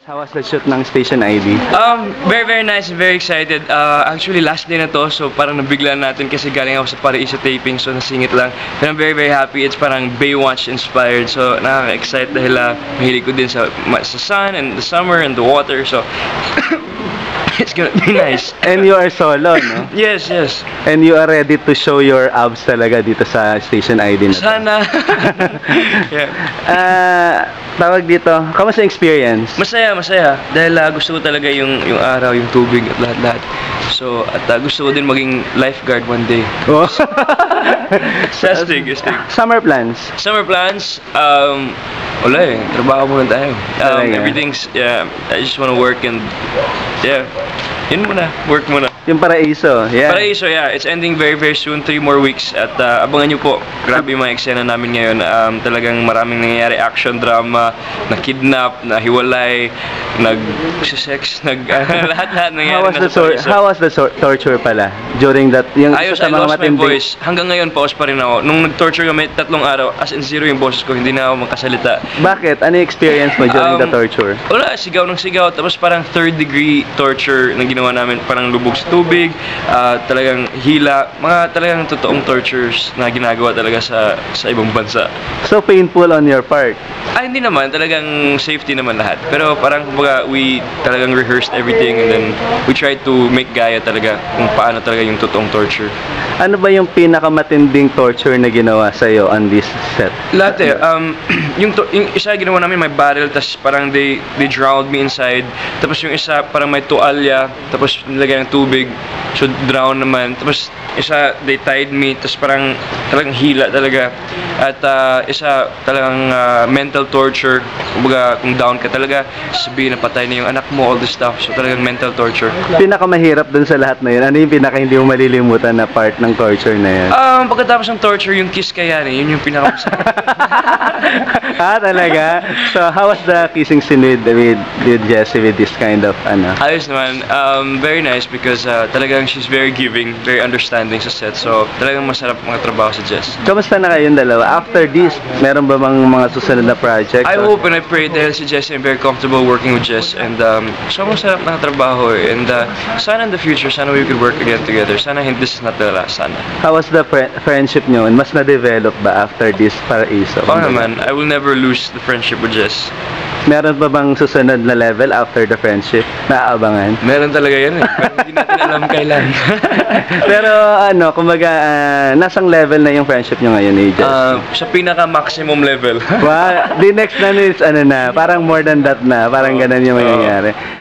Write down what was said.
How was the shoot ng Station ID? Very nice, very excited. Actually, last day na to, so parang nabigla natin kasi galing ako sa Paraiso taping, so nasingit lang. But I'm very happy. It's parang Baywatch inspired, so nakaka-excite dahil mahilig ko din sa sun and the summer and the water, so it's gonna be nice. And you are solo, no? Yes. And you are ready to show your abs talaga dito sa Station ID na to. Sana. Yeah. Tawag dito, kamusta yung experience? Masaya. Dahil gusto ko talaga yung araw, yung tubig at lahat-lahat. So, at gusto ko din maging lifeguard one day. Oh. Astig. Summer plans? Summer plans, wala eh. Trabaho muna tayo. Everything's, I just wanna work and, yun muna. Work muna. Yung Paraiso, yeah. Paraiso, it's ending very soon. 3 more weeks. At abangan nyo po. Grabe yung mga eksena namin ngayon. Talagang maraming nangyayari. Action drama, na-kidnap, nahiwalay, nag-sex, lahat-lahat nangyayari. How was the torture pala? During that, yung ayos, I lost my voice. Hanggang ngayon, pause pa rin ako. Nung nag-torture kami 3 araw, as in 0 yung boses ko, hindi na ako magkasalita. Bakit? Ano yung experience mo during the torture? Wala, sigaw ng sigaw. Tapos parang 3rd degree torture na ginawa namin. Parang lubog sa tubig, talagang hila. Mga talagang totoong tortures na ginagawa talaga sa ibang bansa. So painful on your part? Hindi naman. Talagang safety naman lahat. Pero parang kumbaga, we talagang rehearsed everything and then we tried to make gaya talaga kung paano talaga yung totoong torture. Ano ba yung pinakamatinding torture na ginawa sa'yo on this set? Lahat eh. Yung isa ginawa namin may barrel, tapos parang they drowned me inside. Tapos yung isa parang may tuwalya, tapos nilagay ng tubig, so drown naman. Tapos isa they tied me, tapos parang talagang hila talaga. At isa talagang mental torture. Kumbaga kung down ka talaga, sabihin na patay na yung anak mo, all this stuff. So talagang mental torture. Pinakamahirap dun sa lahat na yun, ano yung pinaka hindi mo malilimutan na part ng torture na yan? Pagkatapos ng torture, yung kiss kaya yun yung pinakamasarap. Talaga? So how was the kissing scene with Jessie with this kind of Ayos naman. Very nice because talagang she's very giving, very understanding sa set. So talagang masarap mga trabaho sa Jess. Kamusta na kayong dalawa? After this, meron ba bang mga susunod na project? I hope and I pray dahil si Jess I'm very comfortable working with Jess and so masarap na trabaho and sana in the future, sana we could work again together. Sana hindi this is not the last, sana. How was the friendship nyo? Mas na-develop ba after this Paraiso? Oo naman, I will never lose the friendship with Jess. Meron ba bang susunod na level after the friendship na aabangan? Meron talaga yan eh, pero hindi natin alam kailan. Pero kumbaga, nasang level na yung friendship nyo ngayon eh, Jess? Sa pinaka-maximum level. The next na is parang more than that na, parang ganun yung mangyayari.